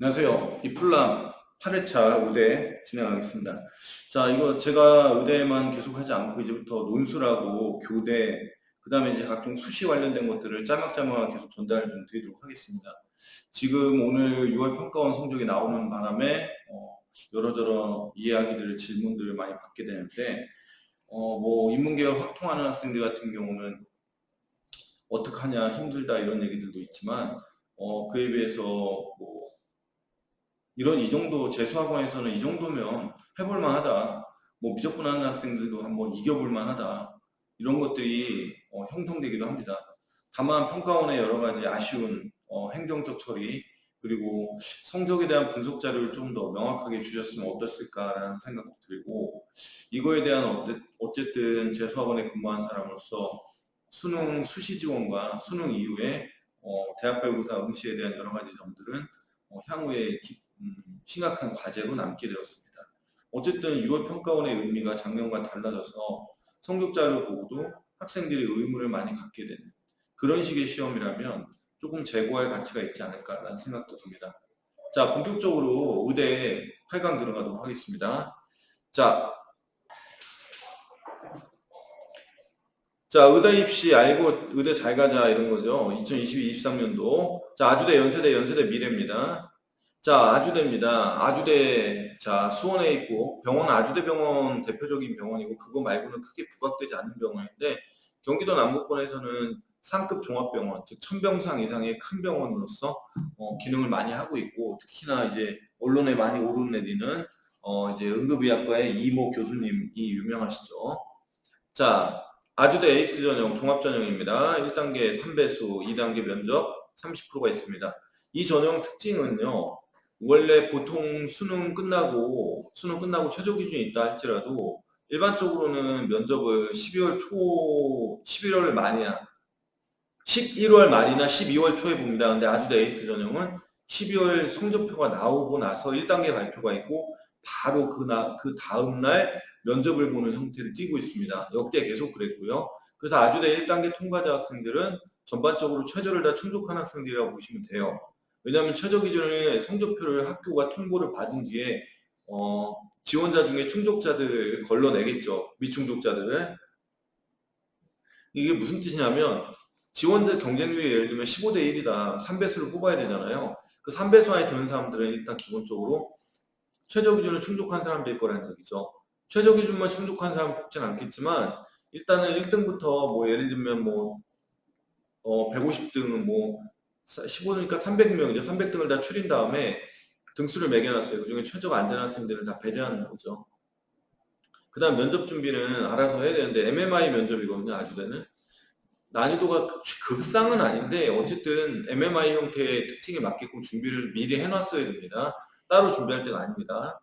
안녕하세요. 이플람 8회차 의대 진행하겠습니다. 자, 이거 제가 의대만 계속 하지 않고 이제부터 논술하고 교대, 그 다음에 이제 각종 수시 관련된 것들을 짤막짤막 계속 전달 좀 드리도록 하겠습니다. 지금 오늘 6월 평가원 성적이 나오는 바람에 여러저러 이야기들, 질문들을 많이 받게 되는데, 뭐 인문계열 확통하는 학생들 같은 경우는 어떡하냐, 힘들다 이런 얘기들도 있지만, 그에 비해서 뭐 이런 이 정도 재수학원에서는 이 정도면 해볼 만하다. 뭐 미적분 하는 학생들도 한번 이겨볼 만하다. 이런 것들이 형성되기도 합니다. 다만 평가원의 여러 가지 아쉬운 행정적 처리 그리고 성적에 대한 분석 자료를 좀 더 명확하게 주셨으면 어땠을까라는 생각도 들고 이거에 대한 어쨌든 재수학원에 근무한 사람으로서 수능 수시 지원과 수능 이후에 대학별고사 응시에 대한 여러 가지 점들은 향후에 심각한 과제로 남게 되었습니다. 어쨌든 6월 평가원의 의미가 작년과 달라져서 성적자를 보고도 학생들이 의무를 많이 갖게 되는 그런 식의 시험이라면 조금 재고할 가치가 있지 않을까라는 생각도 듭니다. 자, 본격적으로 의대 8강 들어가도록 하겠습니다. 자, 의대 입시 알고 의대 잘 가자 이런 거죠. 2022-23년도. 자, 아주대, 연세대 미래입니다. 자, 아주대입니다. 아주대, 자, 수원에 있고, 병원, 아주대 병원 대표적인 병원이고, 그거 말고는 크게 부각되지 않는 병원인데, 경기도 남부권에서는 상급 종합병원, 즉, 1000병상 이상의 큰 병원으로서, 기능을 많이 하고 있고, 특히나 이제, 언론에 많이 오르내리는, 이제, 응급의학과의 이모 교수님이 유명하시죠. 자, 아주대 에이스 전형, 종합 전형입니다. 1단계 3배수, 2단계 면접 30%가 있습니다. 이 전형 특징은요, 원래 보통 수능 끝나고 최저 기준이 있다 할지라도 일반적으로는 면접을 11월 말이나 11월 말이나 12월 초에 봅니다. 근데 아주대 에이스 전형은 12월 성적표가 나오고 나서 1단계 발표가 있고 바로 그 다음날 면접을 보는 형태를 띠고 있습니다. 역대 계속 그랬고요. 그래서 아주대 1단계 통과자 학생들은 전반적으로 최저를 다 충족한 학생들이라고 보시면 돼요. 왜냐하면 최저 기준의 성적표를 학교가 통보를 받은 뒤에 지원자 중에 충족자들을 걸러내겠죠. 미충족자들을. 이게 무슨 뜻이냐면 지원자 경쟁률이 예를 들면 15대 1이다. 3배수를 뽑아야 되잖아요. 그 3배수 안에 드는 사람들은 일단 기본적으로 최저 기준을 충족한 사람들일 거라는 얘기죠. 최저 기준만 충족한 사람 뽑지는 않겠지만 일단은 1등부터 뭐 예를 들면 뭐 150등은 뭐 15등이니까 300명이죠. 300등을 다 추린 다음에 등수를 매겨놨어요. 그중에 최저가 안 되는 학생들을 다 배제하는 거죠. 그 다음 면접 준비는 알아서 해야 되는데 MMI 면접이거든요. 아주대는. 난이도가 극상은 아닌데 어쨌든 MMI 형태의 특징에 맞게끔 준비를 미리 해놨어야 됩니다. 따로 준비할 때가 아닙니다.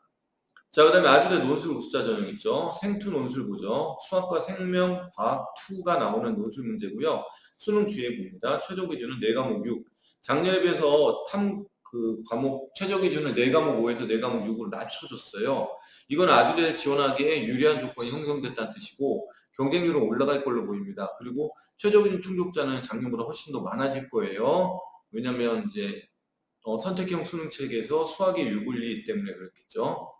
자, 그 다음에 아주대 논술 우수자 전형 있죠. 생투 논술 보죠. 수학과 생명, 과학, 투가 나오는 논술 문제고요. 수능 주예부입니다. 최저 기준은 4과목 6. 작년에 비해서 그 과목 최저 기준을 4과목 5에서 4과목 6으로 낮춰줬어요. 이건 아주대 지원하기에 유리한 조건이 형성됐다는 뜻이고 경쟁률은 올라갈 걸로 보입니다. 그리고 최저 기준 충족자는 작년보다 훨씬 더 많아질 거예요. 왜냐면 이제 선택형 수능 체계에서 수학이 6을 때문에 그렇겠죠.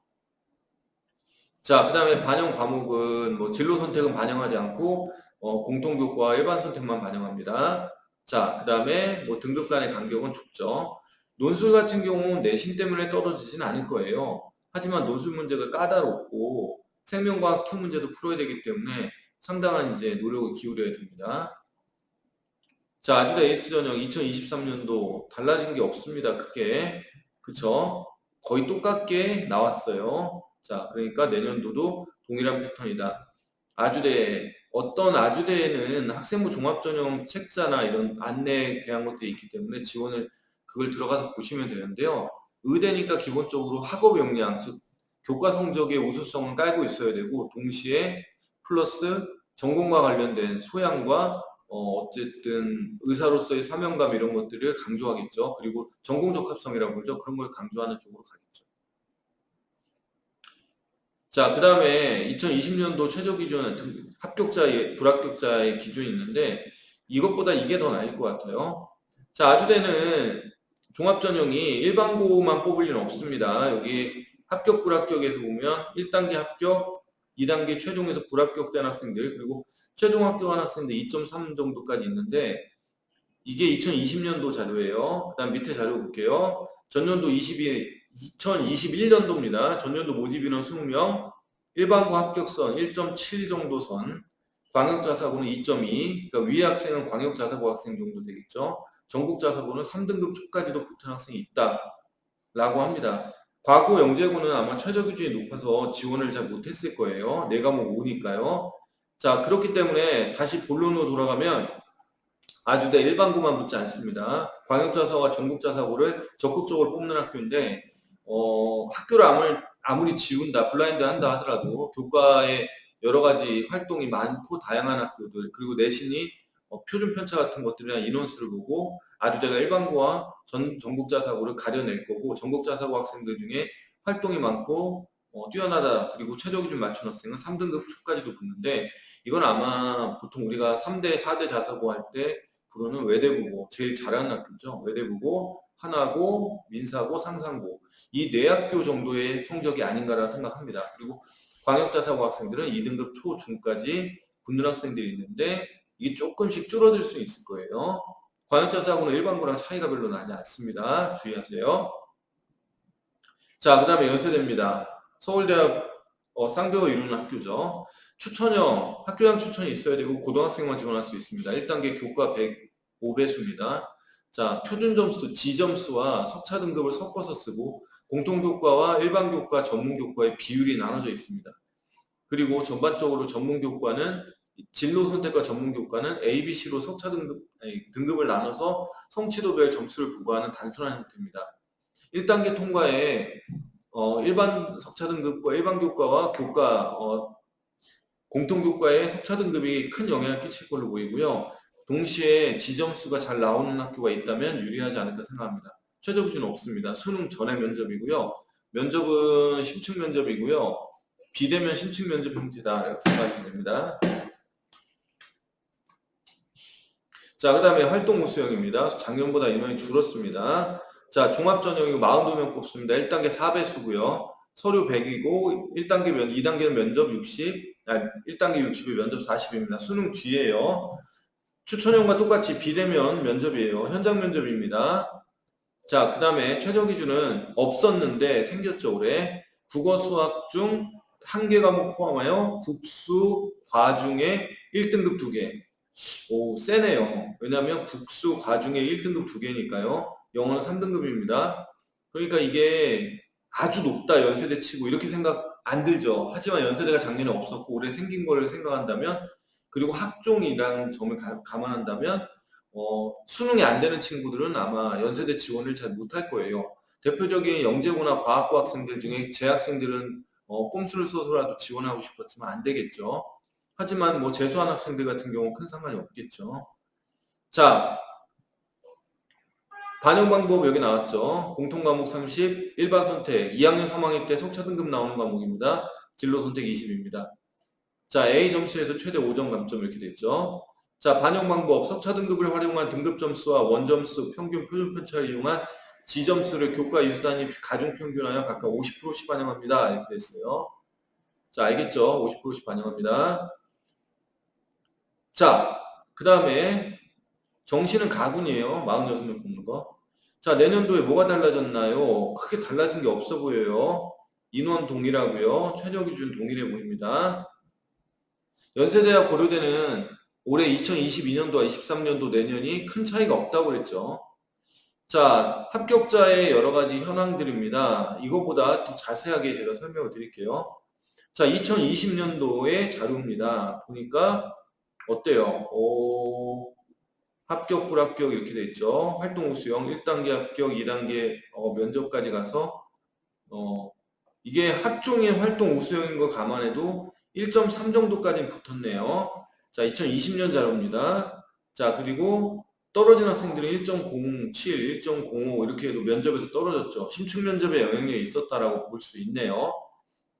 자, 그 다음에 반영 과목은 뭐 진로 선택은 반영하지 않고 공통교과 일반 선택만 반영합니다. 자, 그 다음에 뭐 등급 간의 간격은 좁죠. 논술 같은 경우는 내신 때문에 떨어지진 않을 거예요. 하지만 논술 문제가 까다롭고 생명과학 투 문제도 풀어야 되기 때문에 상당한 이제 노력을 기울여야 됩니다. 자, 아주대 에이스 전형 2023년도 달라진 게 없습니다. 크게. 그쵸? 거의 똑같게 나왔어요. 자, 그러니까 내년도도 동일한 패턴이다. 어떤 아주대에는 학생부 종합전형 책자나 이런 안내 대한 것들이 있기 때문에 그걸 들어가서 보시면 되는데요. 의대니까 기본적으로 학업 역량, 즉, 교과 성적의 우수성은 깔고 있어야 되고, 동시에 플러스 전공과 관련된 소양과 어쨌든 의사로서의 사명감 이런 것들을 강조하겠죠. 그리고 전공 적합성이라고 그러죠. 그런 걸 강조하는 쪽으로 가겠죠. 자, 그 다음에 2020년도 최저 기준 불합격자의 기준이 있는데 이것보다 이게 더 나을 것 같아요. 자, 아주대는 종합전형이 일반고만 뽑을 일은 없습니다. 여기 합격, 불합격에서 보면 1단계 합격, 2단계 최종에서 불합격된 학생들, 그리고 최종 합격한 학생들 2.3 정도까지 있는데 이게 2020년도 자료예요. 그 다음 밑에 자료 볼게요. 전년도 2021년도입니다. 전년도 모집 인원 20명, 일반고 합격선 1.7 정도 선, 광역자사고는 2.2, 그러니까 위의 학생은 광역자사고 학생 정도 되겠죠. 전국자사고는 3등급 초까지도 붙은 학생이 있다라고 합니다. 과거 영재고는 아마 최저 기준이 높아서 지원을 잘 못했을 거예요. 4과목 5니까요. 자, 그렇기 때문에 다시 본론으로 돌아가면 아주대 일반고만 붙지 않습니다. 광역자사고와 전국자사고를 적극적으로 뽑는 학교인데 학교를 아무리 지운다, 블라인드 한다 하더라도 교과에 여러 가지 활동이 많고 다양한 학교들, 그리고 내신이 표준 편차 같은 것들이나 인원수를 보고 아주대가 일반고와 전국자사고를 가려낼 거고, 전국자사고 학생들 중에 활동이 많고 뛰어나다, 그리고 최저 기준 맞춘 학생은 3등급 초까지도 붙는데, 이건 아마 보통 우리가 3대, 4대 자사고 할 때 부르는 외대부고, 제일 잘하는 학교죠. 외대부고, 하나고, 민사고, 상상고, 이 네 학교 정도의 성적이 아닌가라 생각합니다. 그리고 광역자사고 학생들은 2등급 초, 중까지 붙는 학생들이 있는데 이게 조금씩 줄어들 수 있을 거예요. 광역자사고는 일반고랑 차이가 별로 나지 않습니다. 주의하세요. 자, 그 다음에 연세대입니다. 서울대학 쌍벽을 이루는 학교죠. 추천형, 학교장 추천이 있어야 되고 고등학생만 지원할 수 있습니다. 1단계 교과 105배수입니다. 자, 표준 점수, 지점수와 석차 등급을 섞어서 쓰고 공통교과와 일반교과, 전문교과의 비율이 나눠져 있습니다. 그리고 전반적으로 전문교과는 진로 선택과 전문교과는 A, B, C로 석차 등급을 나눠서 성취도별 점수를 부과하는 단순한 형태입니다. 1단계 통과에 일반 석차 등급과 일반 교과와 교과 공통교과의 석차 등급이 큰 영향을 끼칠 걸로 보이고요. 동시에 지점수가 잘 나오는 학교가 있다면 유리하지 않을까 생각합니다. 최저 기준은 없습니다. 수능 전에 면접이고요. 면접은 심층 면접이고요. 비대면 심층 면접 형태다 이렇게 생각하시면 됩니다. 자, 그 다음에 활동 우수형입니다. 작년보다 인원이 줄었습니다. 자, 종합전형이고 42명 뽑습니다. 1단계 4배수고요. 서류 100이고 1단계 2단계는 면접 60, 1단계 60이 면접 40입니다. 수능 뒤에요. 추천형과 똑같이 비대면 면접이에요. 현장 면접입니다. 자, 그 다음에 최저 기준은 없었는데 생겼죠, 올해. 국어, 수학 중 한 개 과목 포함하여 국수, 과중에 1등급 2개. 오, 세네요. 왜냐하면 국수, 과중에 1등급 2개니까요. 영어는 3등급입니다. 그러니까 이게 아주 높다, 연세대 치고 이렇게 생각 안 들죠. 하지만 연세대가 작년에 없었고 올해 생긴 거를 생각한다면, 그리고 학종이라는 점을 감안한다면 수능이 안 되는 친구들은 아마 연세대 지원을 잘 못할 거예요. 대표적인 영재고나 과학고 학생들 중에 재학생들은 꼼수를 써서라도 지원하고 싶었지만 안 되겠죠. 하지만 뭐 재수한 학생들 같은 경우 큰 상관이 없겠죠. 자, 반영 방법 여기 나왔죠. 공통 과목 30, 일반 선택, 2학년 3학년 때 석차 등급 나오는 과목입니다. 진로 선택 20입니다. 자, A 점수에서 최대 5점 감점 이렇게 됐죠. 자, 반영 방법, 석차 등급을 활용한 등급 점수와 원점수, 평균, 표준 편차를 이용한 지점수를 교과 이수 단위 가중 평균하여 각각 50%씩 반영합니다. 이렇게 됐어요. 자, 알겠죠? 50%씩 반영합니다. 자, 그 다음에 정시는 가군이에요. 46명 뽑는 거. 자, 내년도에 뭐가 달라졌나요? 크게 달라진 게 없어 보여요. 인원 동일하고요. 최저 기준 동일해 보입니다. 연세대와 고려대는 올해 2022년도와 23년도 내년이 큰 차이가 없다고 그랬죠. 자, 합격자의 여러 가지 현황들입니다. 이것보다 더 자세하게 제가 설명을 드릴게요. 자, 2020년도의 자료입니다. 보니까 어때요? 합격, 불합격 이렇게 돼 있죠. 활동 우수형 1단계 합격, 2단계 면접까지 가서 이게 학종의 활동 우수형인 거 감안해도 1.3 정도까지는 붙었네요. 자, 2020년 자료입니다. 자, 그리고 떨어진 학생들은 1.07, 1.05 이렇게 해도 면접에서 떨어졌죠. 심층 면접에 영향력이 있었다라고 볼 수 있네요.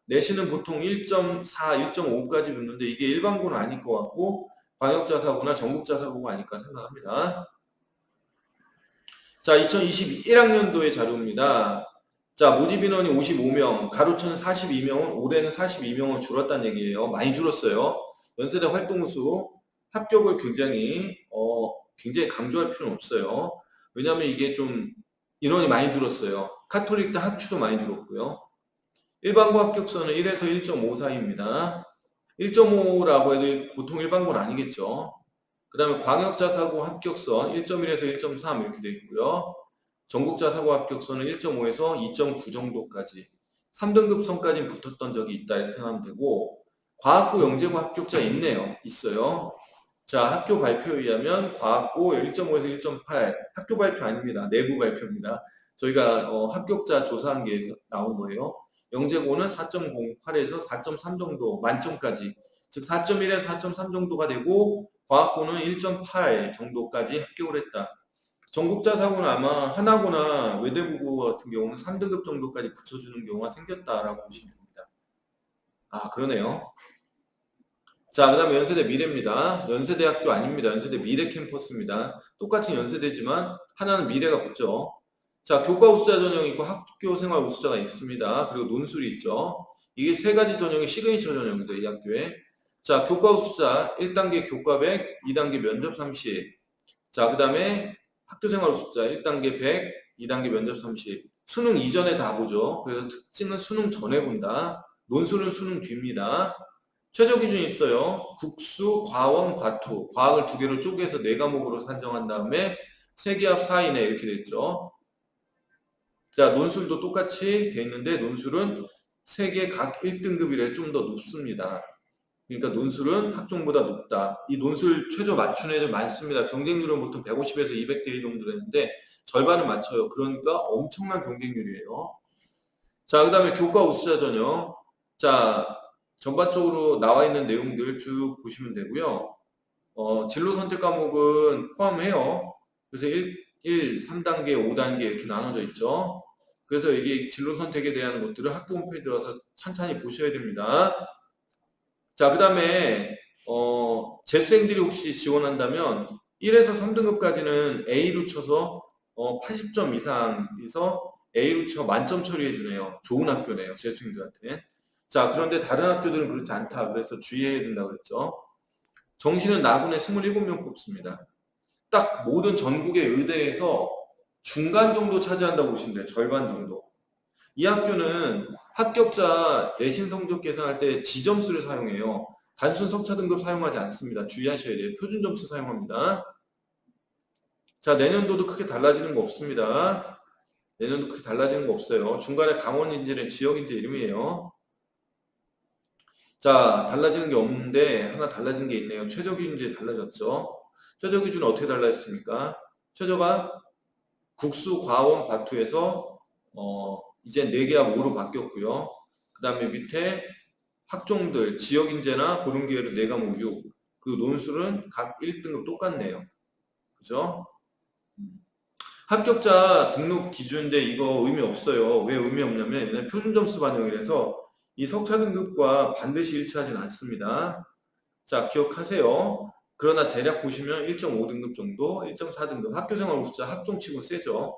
내신은 보통 1.4, 1.5까지 붙는데 이게 일반고는 아닐 것 같고 광역자사고나 전국자사고가 아닐까 생각합니다. 자, 2021학년도의 자료입니다. 자, 모집 인원이 55명, 가로천 42명은 올해는 42명을 줄었다는 얘기예요. 많이 줄었어요. 연세대 활동우수 합격을 굉장히 강조할 필요는 없어요. 왜냐하면 이게 좀 인원이 많이 줄었어요. 카톨릭대 학추도 많이 줄었고요. 일반고 합격선은 1에서 1.5 사이입니다. 1.5라고 해도 보통 일반고는 아니겠죠. 그 다음에 광역자사고 합격선 1.1에서 1.3 이렇게 되어 있고요. 전국자사고 합격선은 1.5에서 2.9 정도까지 3등급선까지 붙었던 적이 있다 이렇게 생각하면 되고, 과학고 영재고 합격자 있어요. 자, 학교 발표에 의하면 과학고 1.5에서 1.8, 학교 발표 아닙니다. 내부 발표입니다. 저희가 합격자 조사한 게 나온 거예요. 영재고는 4.08에서 4.3 정도 만점까지, 즉 4.1에서 4.3 정도가 되고, 과학고는 1.8 정도까지 합격을 했다. 전국자사고는 아마 하나고나 외대부고 같은 경우는 3등급 정도까지 붙여주는 경우가 생겼다라고 보시면 됩니다. 아, 그러네요. 자, 그 다음에 연세대 미래입니다. 연세대학교 아닙니다. 연세대 미래 캠퍼스입니다. 똑같은 연세대지만 하나는 미래가 붙죠. 자, 교과 우수자 전형이 있고 학교 생활 우수자가 있습니다. 그리고 논술이 있죠. 이게 세 가지 전형이 시그니처 전형이죠, 이 학교에. 자, 교과 우수자 1단계 교과 100, 2단계 면접 30. 자, 그 다음에 학교생활 우수자 1단계 100, 2단계 면접 30. 수능 이전에 다 보죠. 그래서 특징은 수능 전에 본다. 논술은 수능 뒤입니다. 최저 기준이 있어요. 국수, 과원, 과투. 과학을 두 개로 쪼개서 네 과목으로 산정한 다음에 세계합 4 이내 이렇게 됐죠. 자, 논술도 똑같이 돼 있는데 논술은 세계 각 1등급이래 좀 더 높습니다. 그러니까 논술은 학종보다 높다. 이 논술 최저 맞춘 애들 많습니다. 경쟁률은 보통 150에서 200대 1 정도 되는데 절반은 맞춰요. 그러니까 엄청난 경쟁률이에요. 자, 그 다음에 교과 우수자 전형. 자, 전반적으로 나와 있는 내용들 쭉 보시면 되고요. 진로 선택 과목은 포함해요. 그래서 3단계, 5단계 이렇게 나눠져 있죠. 그래서 이게 진로 선택에 대한 것들을 학교 홈페이지에 들어가서 찬찬히 보셔야 됩니다. 자, 그 다음에 재수생들이 혹시 지원한다면 1에서 3등급까지는 A로 쳐서 80점 이상에서 A로 쳐 만점 처리해 주네요. 좋은 학교네요. 재수생들한테. 자, 그런데 다른 학교들은 그렇지 않다. 그래서 주의해야 된다고 그랬죠. 정시는 나군에 27명 뽑습니다. 딱 모든 전국의 의대에서 중간 정도 차지한다고 보시면 돼요. 절반 정도. 이 학교는 합격자 내신 성적 계산할 때 지점수를 사용해요. 단순 석차 등급 사용하지 않습니다. 주의하셔야 돼요. 표준 점수 사용합니다. 자, 내년도도 크게 달라지는 거 없습니다. 내년도 크게 달라지는 거 없어요. 중간에 강원인재는 지역인재 이름이에요. 자, 달라지는 게 없는데 하나 달라진 게 있네요. 최저 기준이 달라졌죠. 최저 기준은 어떻게 달라졌습니까? 최저가 국수, 과원, 과투에서 이제 4개와 5로 바뀌었고요. 그 다음에 밑에 학종들, 지역인재나 고등기회로 4과목 6. 그 논술은 각 1등급 똑같네요. 그죠? 합격자 등록 기준인데 이거 의미 없어요. 왜 의미 없냐면 얘는 표준 점수 반영이라서 이 석차 등급과 반드시 일치하진 않습니다. 자, 기억하세요. 그러나 대략 보시면 1.5등급 정도, 1.4등급 학교생활 우수자 학종치고 세죠.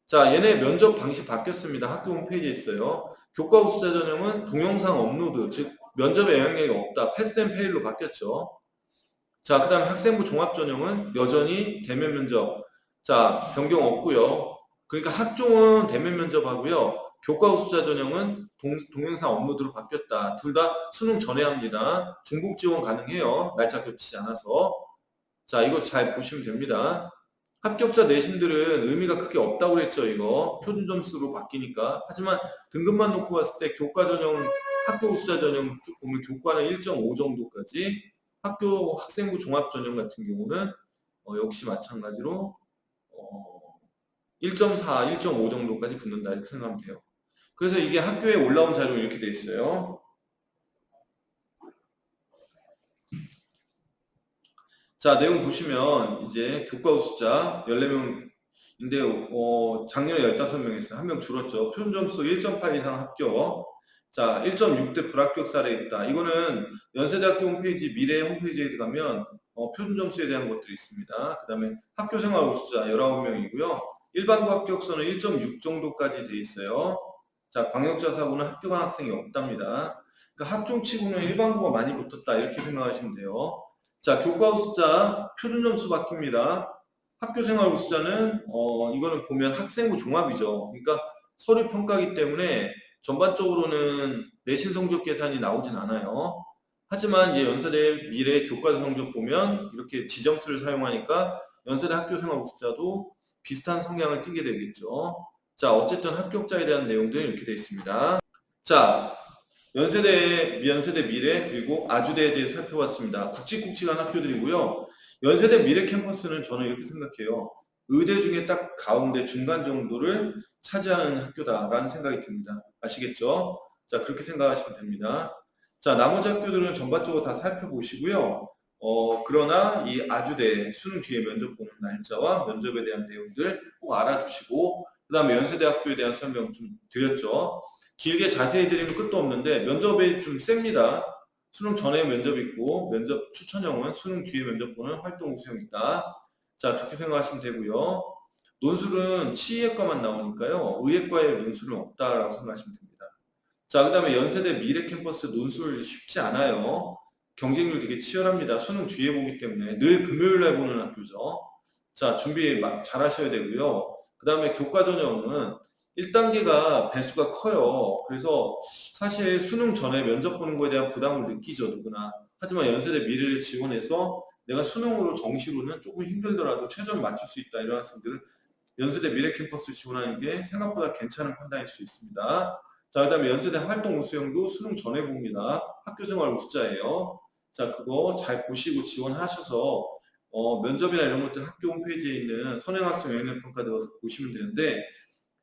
자, 얘네 면접 방식 바뀌었습니다. 학교 홈페이지에 있어요. 교과 우수자 전형은 동영상 업로드, 즉 면접에 영향력이 없다. 패스앤페일로 바뀌었죠. 자, 그 다음에 학생부 종합 전형은 여전히 대면 면접. 자, 변경 없고요. 그러니까 학종은 대면 면접하고요. 교과 우수자 전형은 동영상 업로드로 바뀌었다. 둘 다 수능 전에 합니다. 중복 지원 가능해요. 날짜 겹치지 않아서. 자, 이거 잘 보시면 됩니다. 합격자 내신들은 의미가 크게 없다고 그랬죠, 이거. 표준 점수로 바뀌니까. 하지만 등급만 놓고 봤을 때 교과 전형, 학교 우수자 전형 쭉 보면 교과는 1.5 정도까지, 학교 학생부 종합 전형 같은 경우는 역시 마찬가지로 1.4, 1.5 정도까지 붙는다 이렇게 생각하면 돼요. 그래서 이게 학교에 올라온 자료 이렇게 돼 있어요. 자, 내용 보시면 이제 교과 우수자 14명인데 작년에 15명 했어요. 한 명 줄었죠. 표준 점수 1.8 이상 합격. 자, 1.6대 불합격 사례 있다. 이거는 연세대학교 홈페이지 미래 홈페이지에 가면 표준 점수에 대한 것들이 있습니다. 그 다음에 학교생활 우수자 19명이고요. 일반고 합격선은 1.6 정도까지 돼 있어요. 자, 광역자사고는 합격한 학생이 없답니다. 그러니까 학종치고는 일반고가 많이 붙었다 이렇게 생각하시면 돼요. 자, 교과 우수자 표준 점수 바뀝니다. 학교생활 우수자는 이거는 보면 학생부 종합이죠. 그러니까 서류 평가이기 때문에 전반적으로는 내신 성적 계산이 나오진 않아요. 하지만 이제 연세대 미래 교과서 성적 보면 이렇게 지정수를 사용하니까 연세대 학교생활 우수자도 비슷한 성향을 띠게 되겠죠. 자, 어쨌든 합격자에 대한 내용들은 이렇게 되어 있습니다. 자, 연세대 미래 그리고 아주대에 대해서 살펴봤습니다. 굵직굵직한 학교들이고요. 연세대 미래 캠퍼스는 저는 이렇게 생각해요. 의대 중에 딱 가운데 중간 정도를 차지하는 학교다라는 생각이 듭니다. 아시겠죠? 자, 그렇게 생각하시면 됩니다. 자, 나머지 학교들은 전반적으로 다 살펴보시고요. 그러나 이 아주대 수능 뒤에 면접 보는 날짜와 면접에 대한 내용들 꼭 알아두시고, 그 다음에 연세대학교에 대한 설명 좀 드렸죠. 길게 자세히 드리면 끝도 없는데 면접이 좀 셉니다. 수능 전에 면접 있고 면접 추천형은 수능 뒤에 면접 보는 활동 우수형 있다. 자, 그렇게 생각하시면 되고요. 논술은 치의학과만 나오니까요. 의학과에 논술은 없다라고 생각하시면 됩니다. 자, 그 다음에 연세대 미래 캠퍼스 논술 쉽지 않아요. 경쟁률 되게 치열합니다. 수능 뒤에 보기 때문에 늘 금요일 날 보는 학교죠. 자, 준비 잘 하셔야 되고요. 그 다음에 교과 전형은 1단계가 배수가 커요. 그래서 사실 수능 전에 면접 보는 거에 대한 부담을 느끼죠, 누구나. 하지만 연세대 미래를 지원해서 내가 수능으로 정시로는 조금 힘들더라도 최저를 맞출 수 있다, 이런 학생들은 연세대 미래 캠퍼스 지원하는 게 생각보다 괜찮은 판단일 수 있습니다. 자, 그 다음에 연세대 활동 우수형도 수능 전에 봅니다. 학교생활 우수자예요. 자, 그거 잘 보시고 지원하셔서 면접이나 이런 것들 학교 홈페이지에 있는 선행학생 영역평가 들어가서 보시면 되는데,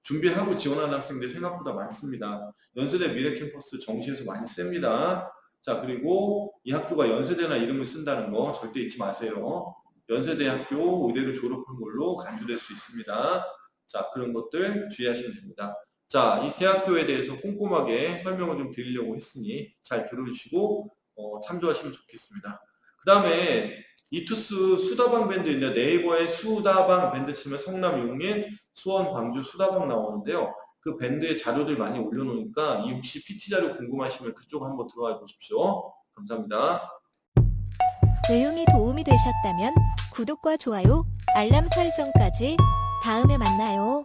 준비하고 지원하는 학생들이 생각보다 많습니다. 연세대 미래 캠퍼스 정시에서 많이 셉니다. 자, 그리고 이 학교가 연세대나 이름을 쓴다는 거 절대 잊지 마세요. 연세대학교 의대를 졸업한 걸로 간주될 수 있습니다. 자, 그런 것들 주의하시면 됩니다. 자, 이 세 학교에 대해서 꼼꼼하게 설명을 좀 드리려고 했으니 잘 들어주시고 참조하시면 좋겠습니다. 그 다음에 이투스 수다방 밴드인데 네이버에 수다방 밴드 치면 성남, 용인, 수원, 광주 수다방 나오는데요. 그 밴드의 자료들 많이 올려놓으니까 이 혹시 PT 자료 궁금하시면 그쪽 한번 들어가 보십시오. 감사합니다. 내용이 도움이 되셨다면 구독과 좋아요, 알람 설정까지 다음에 만나요.